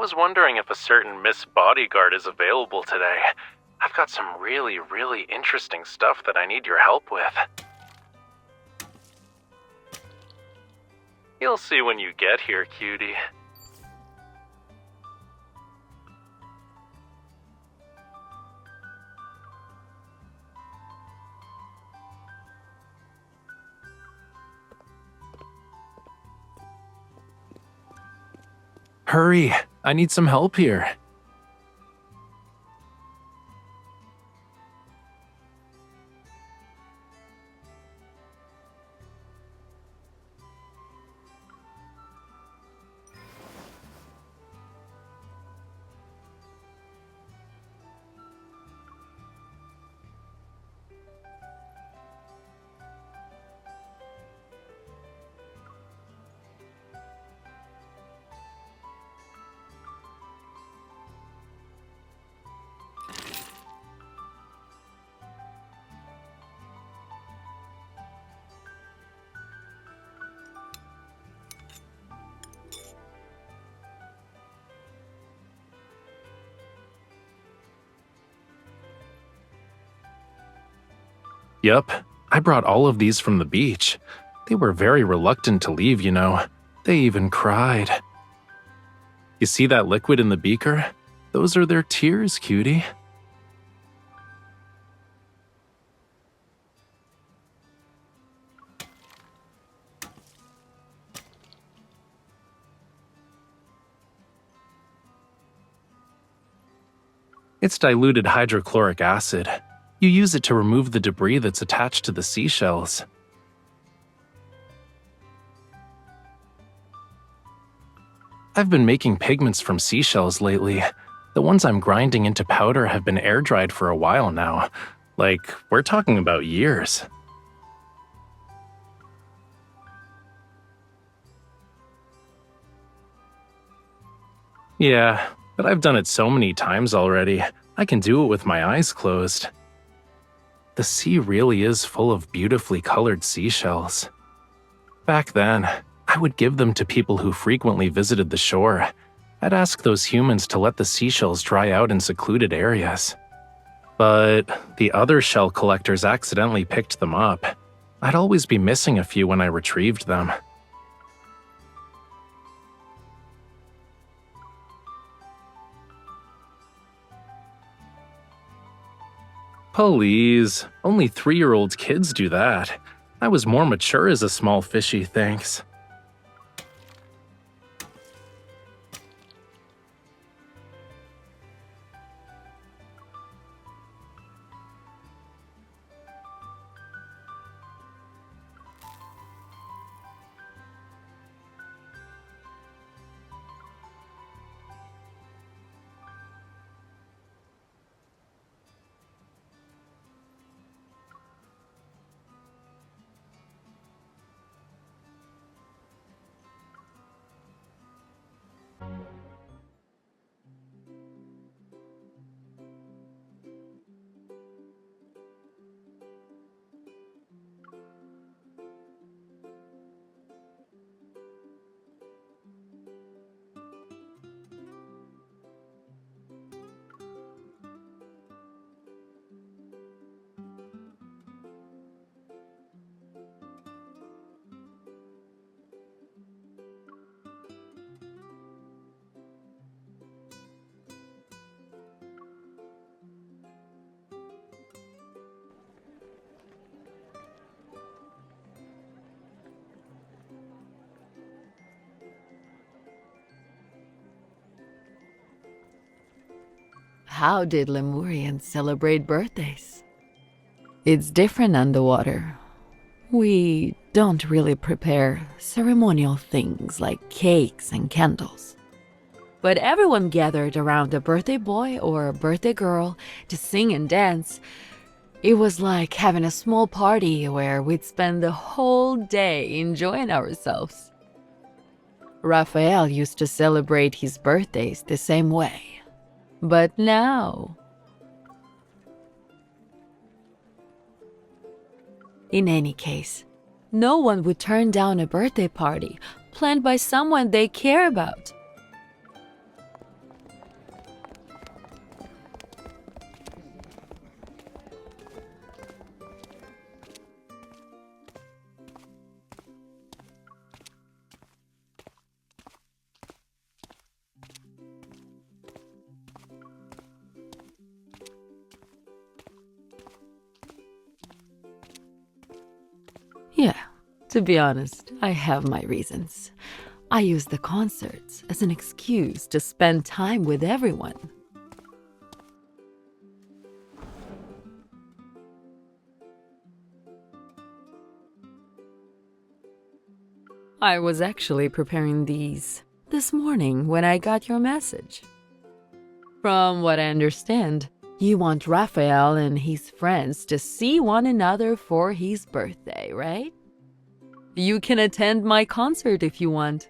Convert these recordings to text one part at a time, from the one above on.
was wondering if a certain Miss Bodyguard is available today. I've got some really interesting stuff that I need your help with. You'll see when you get here, cutie. Hurry, I need some help here. Yup, I brought all of these from the beach. They were very reluctant to leave, you know. They even cried. You see that liquid in the beaker? Those are their tears, cutie. It's diluted hydrochloric acid. You use it to remove the debris that's attached to the seashells. I've been making pigments from seashells lately. The ones I'm grinding into powder have been air-dried for a while now. Like, we're talking about years. Yeah, but I've done it so many times already. I can do it with my eyes closed. The sea really is full of beautifully colored seashells. Back then, I would give them to people who frequently visited the shore. I'd ask those humans to let the seashells dry out in secluded areas. But the other shell collectors accidentally picked them up. I'd always be missing a few when I retrieved them. Please, only 3-year-old kids do that. I was more mature as a small fishy, thanks. How did Lemurians celebrate birthdays? It's different underwater. We don't really prepare ceremonial things like cakes and candles. But everyone gathered around a birthday boy or a birthday girl to sing and dance. It was like having a small party where we'd spend the whole day enjoying ourselves. Raphael used to celebrate his birthdays the same way. But now, in any case, no one would turn down a birthday party planned by someone they care about. Yeah, to be honest, I have my reasons. I use the concerts as an excuse to spend time with everyone. I was actually preparing these this morning when I got your message. From what I understand, you want Raphael and his friends to see one another for his birthday, right? You can attend my concert if you want.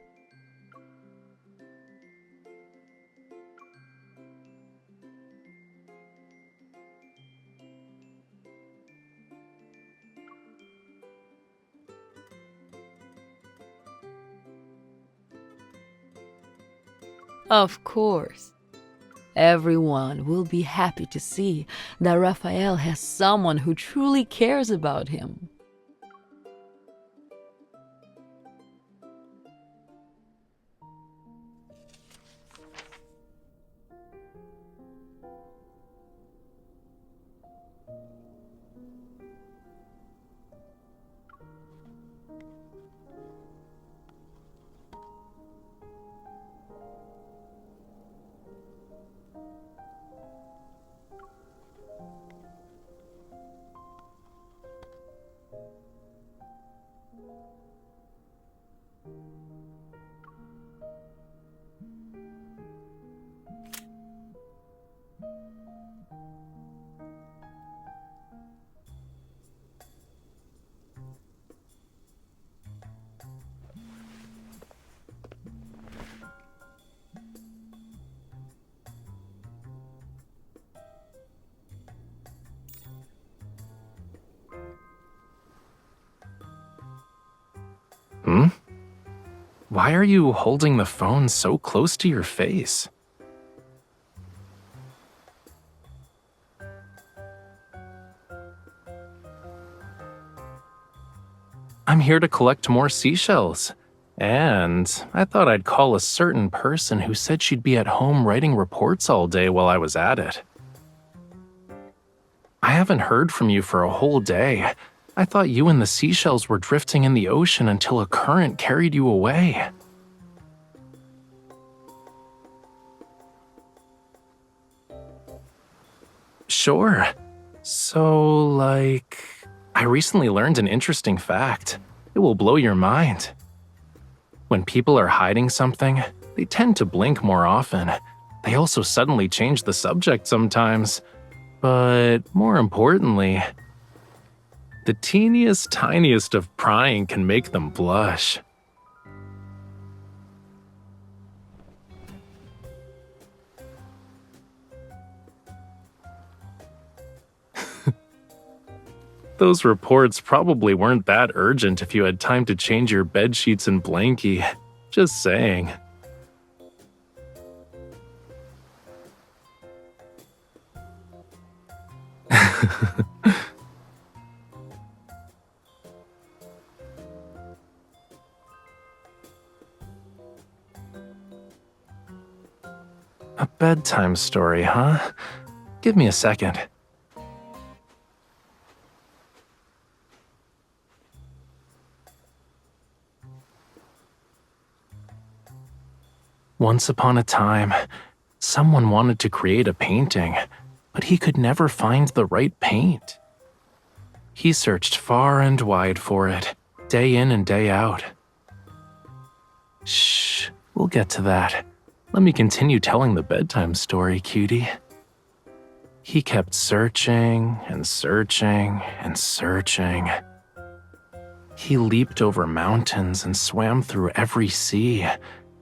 Of course. Everyone will be happy to see that Raphael has someone who truly cares about him. Hmm? Why are you holding the phone so close to your face? I'm here to collect more seashells. And I thought I'd call a certain person who said she'd be at home writing reports all day while I was at it. I haven't heard from you for a whole day. I thought you and the seashells were drifting in the ocean until a current carried you away. Sure. So, I recently learned an interesting fact. It will blow your mind. When people are hiding something, they tend to blink more often. They also suddenly change the subject sometimes. But more importantly, the teeniest, tiniest of prying can make them blush. Those reports probably weren't that urgent if you had time to change your bed sheets and blankie. Just saying. A bedtime story, huh? Give me a second. Once upon a time, someone wanted to create a painting, but he could never find the right paint. He searched far and wide for it, day in and day out. Shh, we'll get to that. Let me continue telling the bedtime story, cutie. He kept searching and searching and searching. He leaped over mountains and swam through every sea,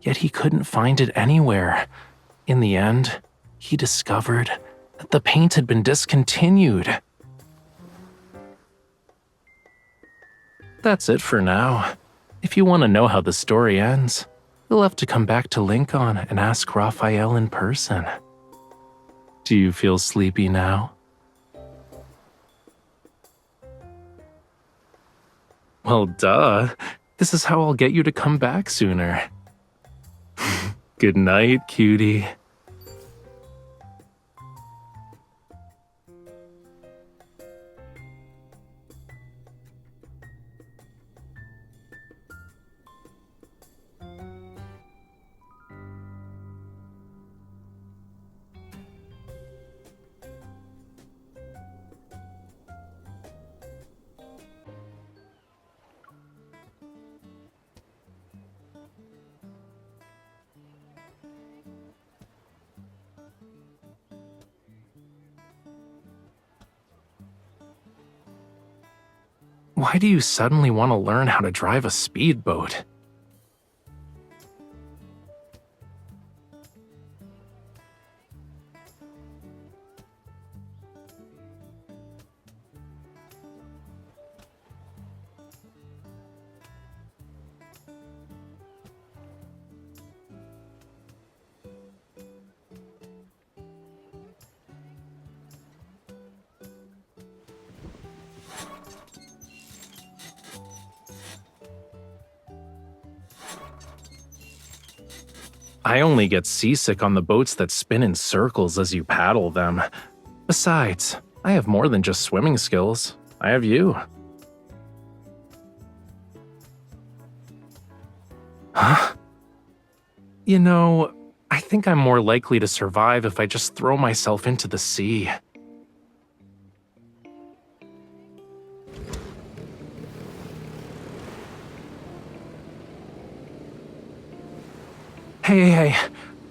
yet he couldn't find it anywhere. In the end, he discovered that the paint had been discontinued. That's it for now. If you want to know how the story ends, you'll have to come back to Lincoln and ask Raphael in person. Do you feel sleepy now? Well, duh. This is how I'll get you to come back sooner. Good night, cutie. Why do you suddenly want to learn how to drive a speedboat? I only get seasick on the boats that spin in circles as you paddle them. Besides, I have more than just swimming skills. I have you. Huh? You know, I think I'm more likely to survive if I just throw myself into the sea. Hey,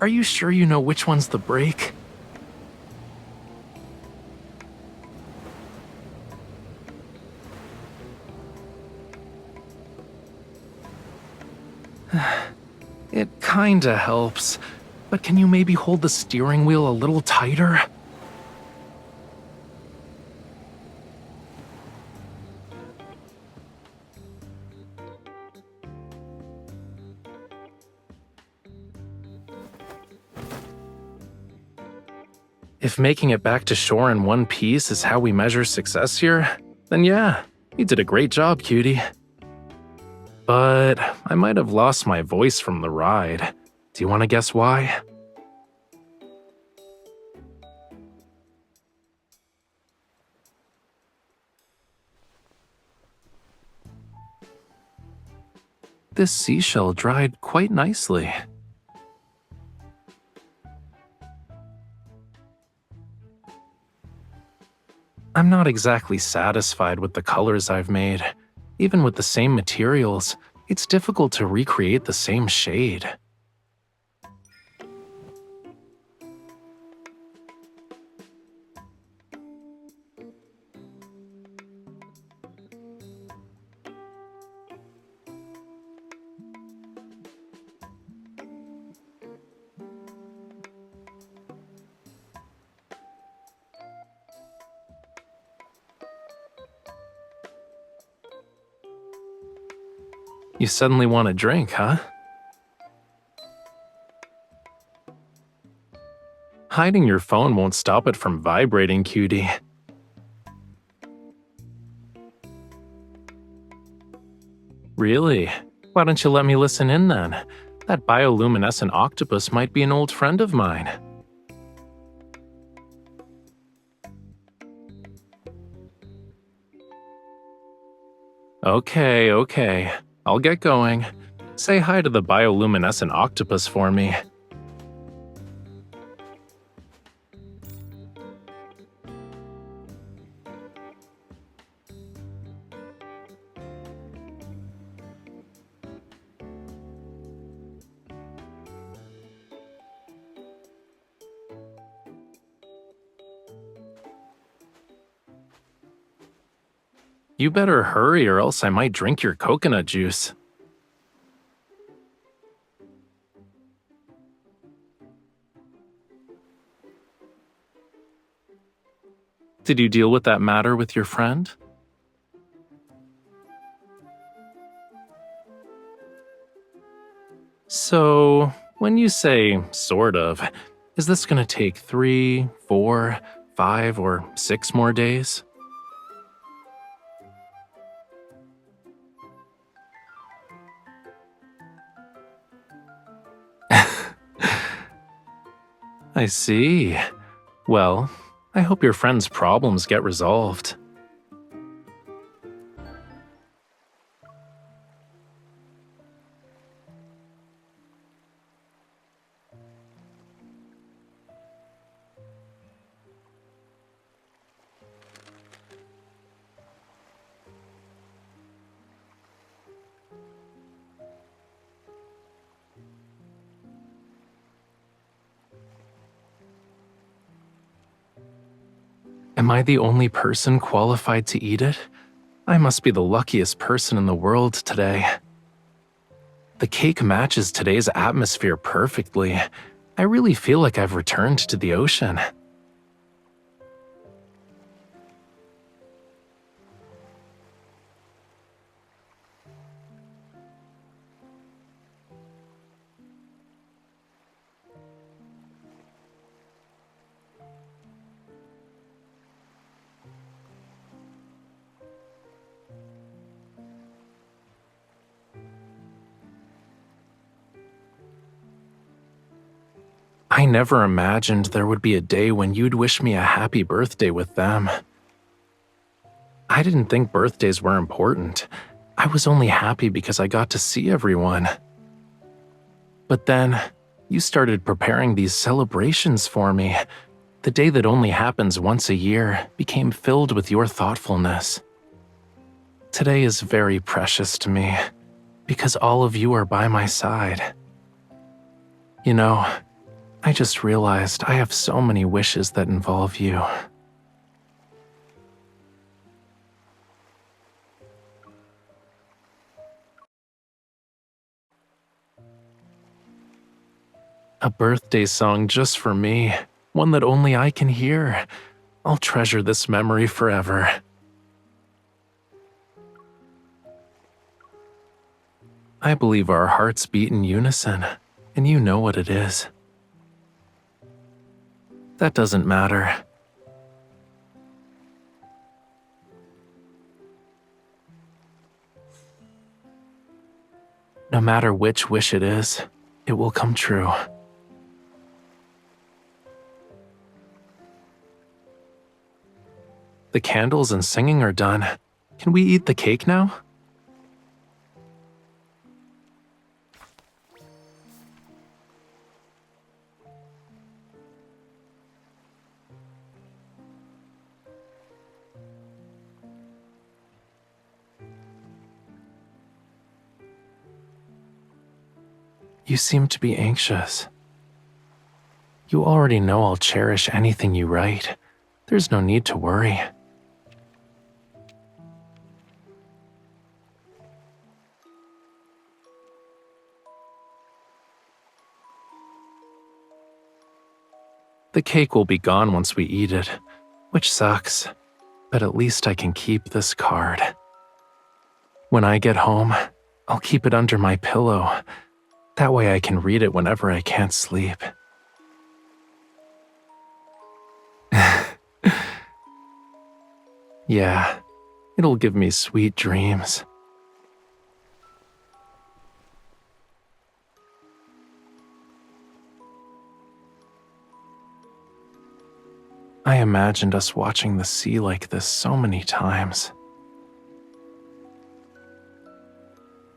are you sure you know which one's the brake? It kinda helps, but can you maybe hold the steering wheel a little tighter? If making it back to shore in one piece is how we measure success here, then yeah, you did a great job, cutie. But I might have lost my voice from the ride. Do you want to guess why? This seashell dried quite nicely. I'm not exactly satisfied with the colors I've made. Even with the same materials, it's difficult to recreate the same shade. You suddenly want a drink, huh? Hiding your phone won't stop it from vibrating, cutie. Really? Why don't you let me listen in then? That bioluminescent octopus might be an old friend of mine. Okay. I'll get going. Say hi to the bioluminescent octopus for me. You better hurry or else I might drink your coconut juice. Did you deal with that matter with your friend? So, when you say sort of, is this gonna take 3, 4, 5, or 6 more days? I see. Well, I hope your friend's problems get resolved. Am I the only person qualified to eat it? I must be the luckiest person in the world today. The cake matches today's atmosphere perfectly. I really feel like I've returned to the ocean. I never imagined there would be a day when you'd wish me a happy birthday with them. I didn't think birthdays were important. I was only happy because I got to see everyone. But then, you started preparing these celebrations for me. The day that only happens once a year became filled with your thoughtfulness. Today is very precious to me, because all of you are by my side. You know, I just realized I have so many wishes that involve you. A birthday song just for me, one that only I can hear. I'll treasure this memory forever. I believe our hearts beat in unison, and you know what it is. That doesn't matter. No matter which wish it is, it will come true. The candles and singing are done. Can we eat the cake now? You seem to be anxious. You already know I'll cherish anything you write. There's no need to worry. The cake will be gone once we eat it, which sucks, but at least I can keep this card. When I get home, I'll keep it under my pillow. That way I can read it whenever I can't sleep. Yeah, it'll give me sweet dreams. I imagined us watching the sea like this so many times.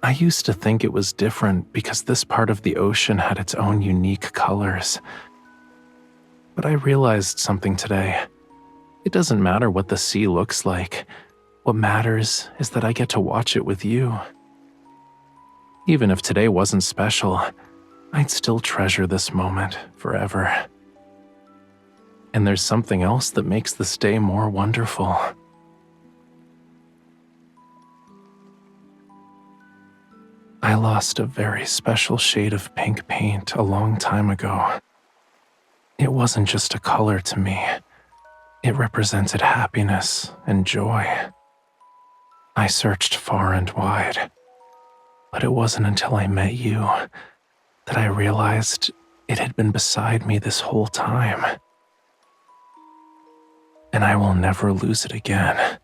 I used to think it was different because this part of the ocean had its own unique colors. But I realized something today. It doesn't matter what the sea looks like. What matters is that I get to watch it with you. Even if today wasn't special, I'd still treasure this moment forever. And there's something else that makes this day more wonderful. I lost a very special shade of pink paint a long time ago. It wasn't just a color to me. It represented happiness and joy. I searched far and wide, but it wasn't until I met you that I realized it had been beside me this whole time. And I will never lose it again.